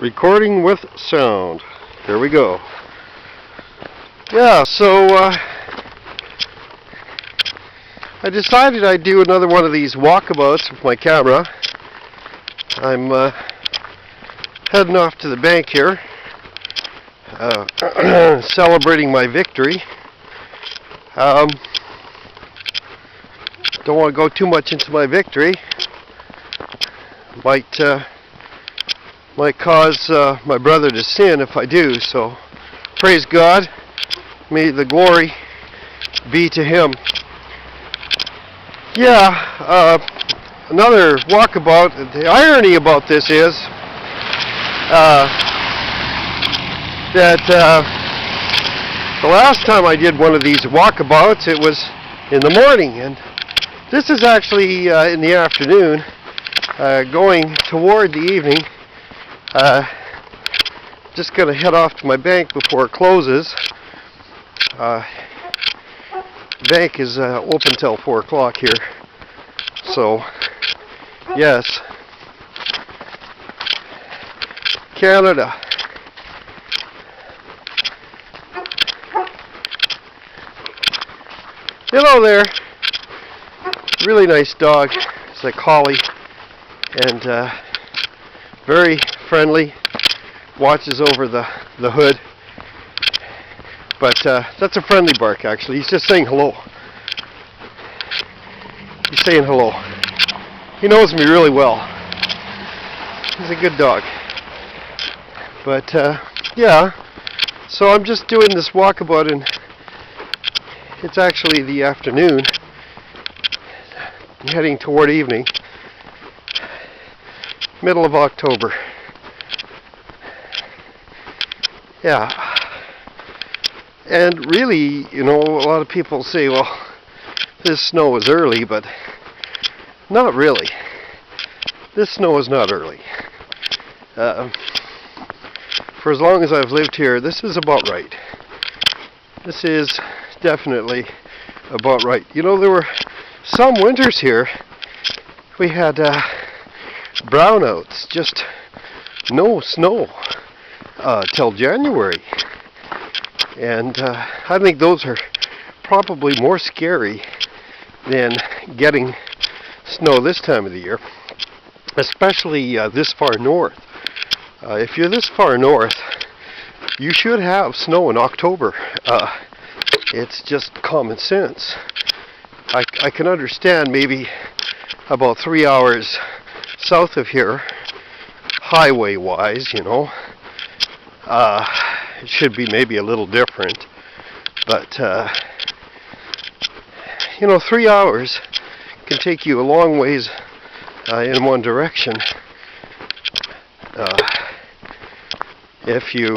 Recording with sound. Here we go. Yeah, so I decided I'd do another one of these walkabouts with my camera. I'm heading off to the bank here, celebrating my victory. Don't want to go too much into my victory. Might cause my brother to sin if I do, so praise God. May the glory be to Him. Yeah, another walkabout. The irony about this is that the last time I did one of these walkabouts, it was in the morning, and this is actually in the afternoon, going toward the evening. Just going to head off to my bank before it closes. Bank is open till 4 o'clock here. So, yes. Canada. Hello there. Really nice dog. It's a collie. And very friendly. Watches over the hood. But that's a friendly bark, actually. He's just saying hello. He's saying hello. He knows me really well. He's a good dog. But yeah, so I'm just doing this walkabout, and it's actually the afternoon, heading toward evening, middle of October. Yeah. And really, you know, a lot of people say, well, this snow is early, but not really. This snow is not early. For as long as I've lived here, this is about right. This is definitely about right. You know, there were some winters here, we had brownouts, just no snow till January. And I think those are probably more scary than getting snow this time of the year, especially this far north. If you're this far north, you should have snow in October. It's just common sense. I can understand maybe about 3 hours south of here, highway-wise, you know. It should be maybe a little different, but you know, 3 hours can take you a long ways in one direction if you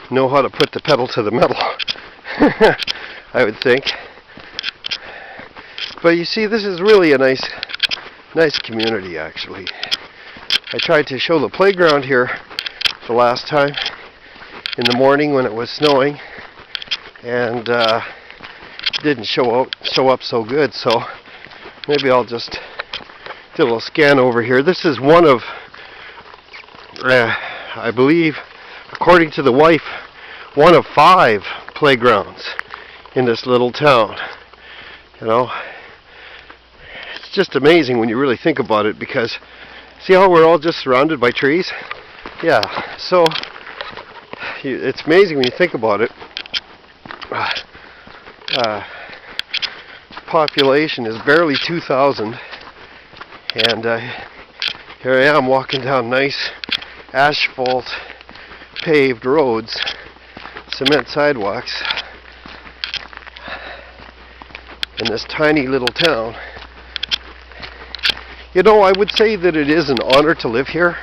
know how to put the pedal to the metal. I would think. But you see, this is really a nice community, actually. I tried to show the playground here the last time in the morning when it was snowing, and didn't show up so good, so maybe I'll just do a little scan over here. This is one of, I believe, according to the wife, one of 5 playgrounds in this little town. You know, it's just amazing when you really think about it, because see how we're all just surrounded by trees? Yeah, so it's amazing when you think about it. Population is barely 2,000, and here I am walking down nice asphalt paved roads, cement sidewalks in this tiny little town. You know, I would say that it is an honor to live here.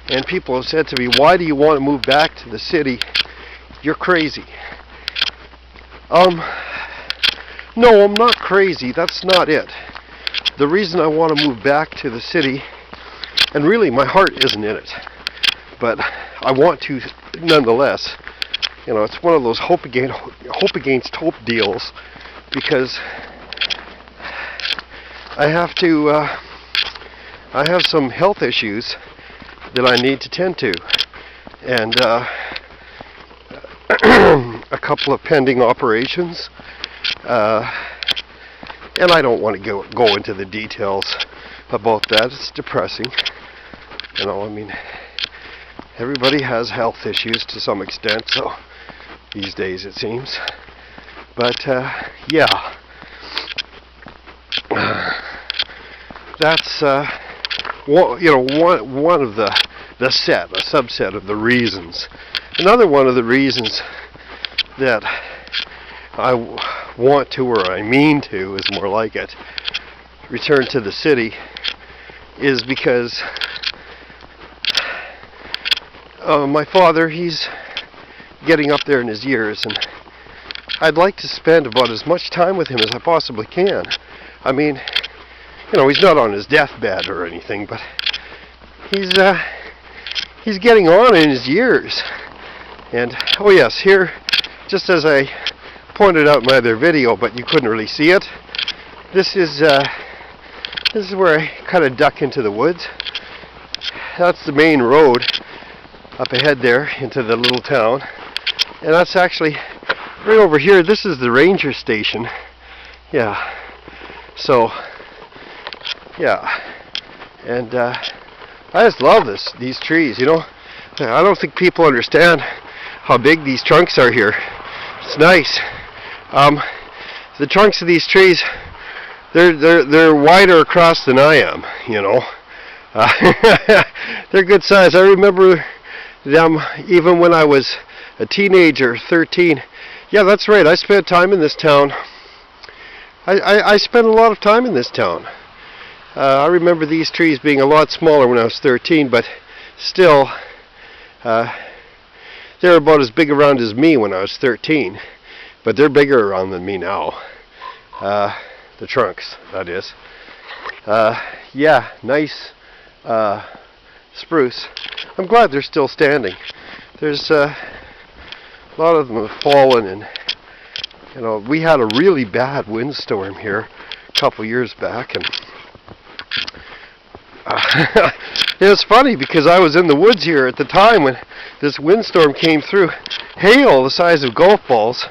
And people have said to me, why do you want to move back to the city? You're crazy. No, I'm not crazy. That's not it. The reason I want to move back to the city, and really my heart isn't in it, but I want to nonetheless. You know, it's one of those hope against hope deals, because I have to I have some health issues that I need to tend to, and a couple of pending operations, and I don't want to go into the details about that. It's depressing. You know, I mean, everybody has health issues to some extent, so these days it seems. But yeah, that's one of a subset of the reasons. Another one of the reasons that I want to, or I mean to, is more like it, return to the city, is because my father, he's getting up there in his years, and I'd like to spend about as much time with him as I possibly can. I mean, you know, he's not on his deathbed or anything, but he's getting on in his years. And oh yes, here, just as I pointed out in my other video, but you couldn't really see it, this is where I kind of duck into the woods. That's the main road up ahead there into the little town, and that's actually right over here. This is the ranger station. Yeah, so yeah, and I just love these trees, you know. I don't think people understand how big these trunks are here. It's nice. The trunks of these trees, they're wider across than I am, you know. They're good size. I remember them even when I was a teenager, 13. Yeah, that's right. I spent time in this town. I spent a lot of time in this town. I remember these trees being a lot smaller when I was 13, but still, they're about as big around as me when I was 13. But they're bigger around than me now. The trunks, that is. Yeah, nice spruce. I'm glad they're still standing. There's a lot of them have fallen, and you know, we had a really bad windstorm here a couple years back, and it was funny because I was in the woods here at the time when this windstorm came through. Hail the size of golf balls.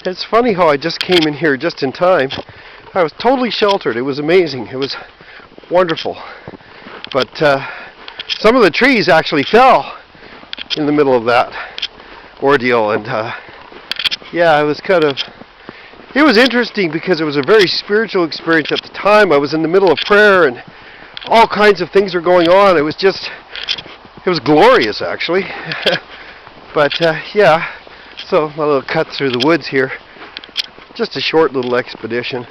It's funny how I just came in here just in time. I was totally sheltered. It was amazing. It was wonderful. But some of the trees actually fell in the middle of that ordeal, and yeah, it was interesting because it was a very spiritual experience at the time. I was in the middle of prayer, and all kinds of things were going on. It was glorious, actually. But yeah, so my little cut through the woods here, just a short little expedition,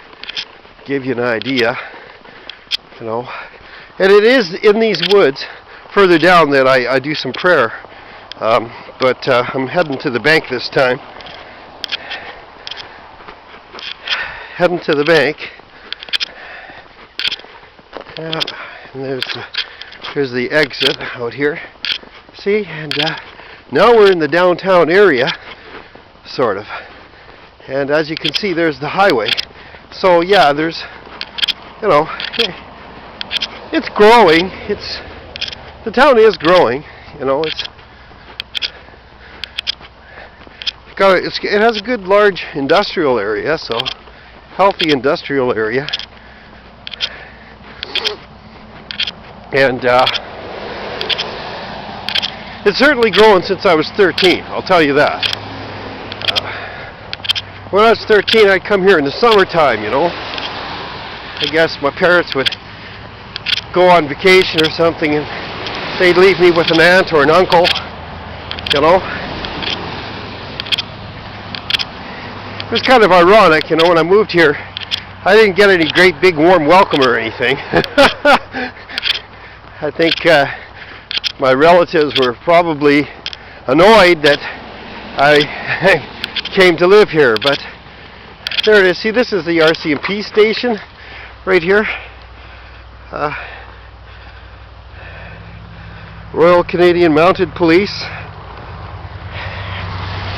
give you an idea, you know. And it is in these woods further down that I do some prayer, but I'm heading to the bank this time. Heading to the bank. Yeah, and there's the exit out here. See, and now we're in the downtown area, sort of. And as you can see, there's the highway. So yeah, there's, you know, it's growing. The town is growing. You know, it has a good large industrial area, so healthy industrial area. And it's certainly grown since I was 13, I'll tell you that. When I was 13, I'd come here in the summertime, you know. I guess my parents would go on vacation or something, and they'd leave me with an aunt or an uncle, you know. It was kind of ironic, you know, when I moved here, I didn't get any great big warm welcome or anything. I think my relatives were probably annoyed that I came to live here, but there it is. See, this is the RCMP station right here. Royal Canadian Mounted Police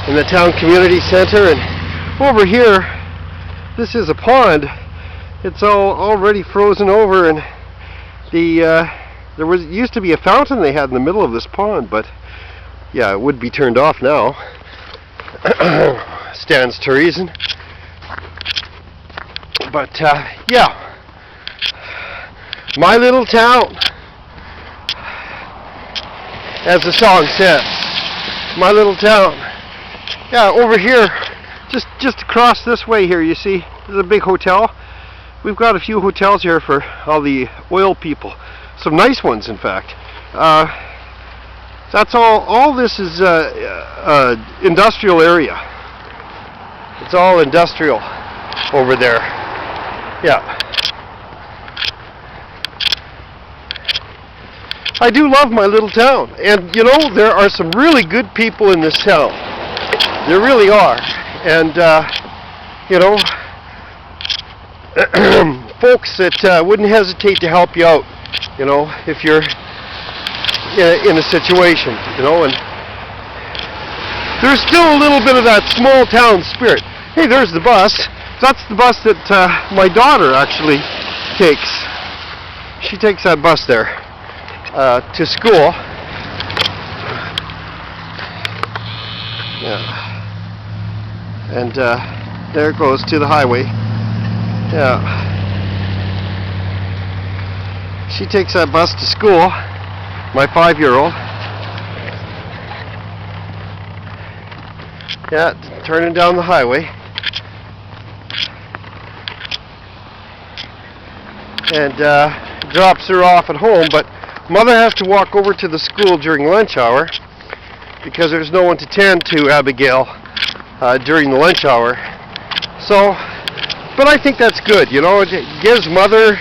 in the town community center, and over here, this is a pond. It's all already frozen over, and There used to be a fountain they had in the middle of this pond, but yeah, it would be turned off now. Stands to reason. But yeah, my little town, as the song says, my little town. Yeah, over here, just across this way here, you see, there's a big hotel. We've got a few hotels here for all the oil people. Some nice ones, in fact. That's all this is industrial area. It's all industrial over there. Yeah. I do love my little town. And, you know, there are some really good people in this town. There really are. And, you know, folks that wouldn't hesitate to help you out, you know, if you're in a situation, you know, and there's still a little bit of that small town spirit. Hey, there's the bus. That's the bus that my daughter actually takes. She takes that bus there to school. Yeah. And there it goes to the highway. Yeah. She takes that bus to school, my 5-year-old. Yeah, turning down the highway. And drops her off at home, but mother has to walk over to the school during lunch hour because there's no one to tend to Abigail during the lunch hour. So, but I think that's good, you know, it gives mother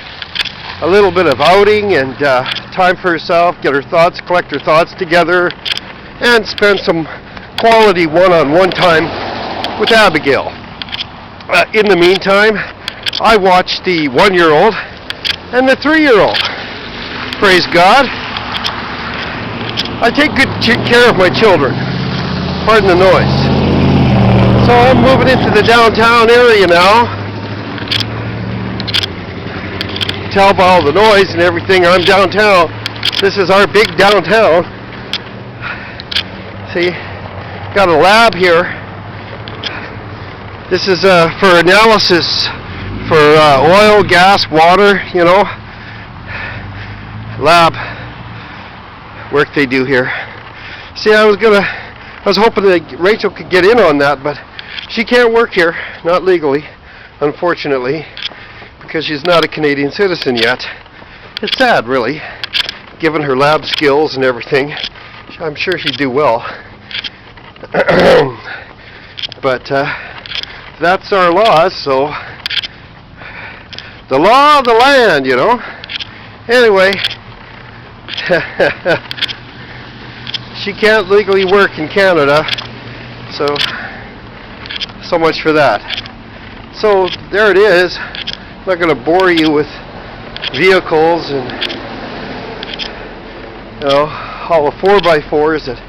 a little bit of outing and time for herself, collect her thoughts together, and spend some quality one-on-one time with Abigail. In the meantime, I watch the 1-year-old and the 3-year-old. Praise God. I take good care of my children. Pardon the noise. So I'm moving into the downtown area now. Tell by all the noise and everything, I'm downtown. This is our big downtown. See, got a lab here. This is for analysis for oil, gas, water, you know. Lab work they do here. See, I was hoping that Rachel could get in on that, but she can't work here, not legally, unfortunately, because she's not a Canadian citizen yet. It's sad, really, given her lab skills and everything. I'm sure she'd do well. But that's our laws, so the law of the land, you know. Anyway, she can't legally work in Canada, so much for that. So there it is. I'm not going to bore you with vehicles and, you know, all the 4x4s that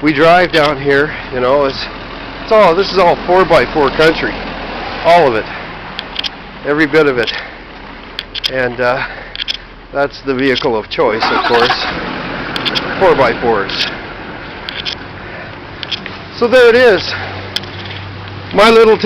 we drive down here. You know, this is all 4x4 country, all of it, every bit of it. And that's the vehicle of choice, of course, 4x4s. So there it is, my little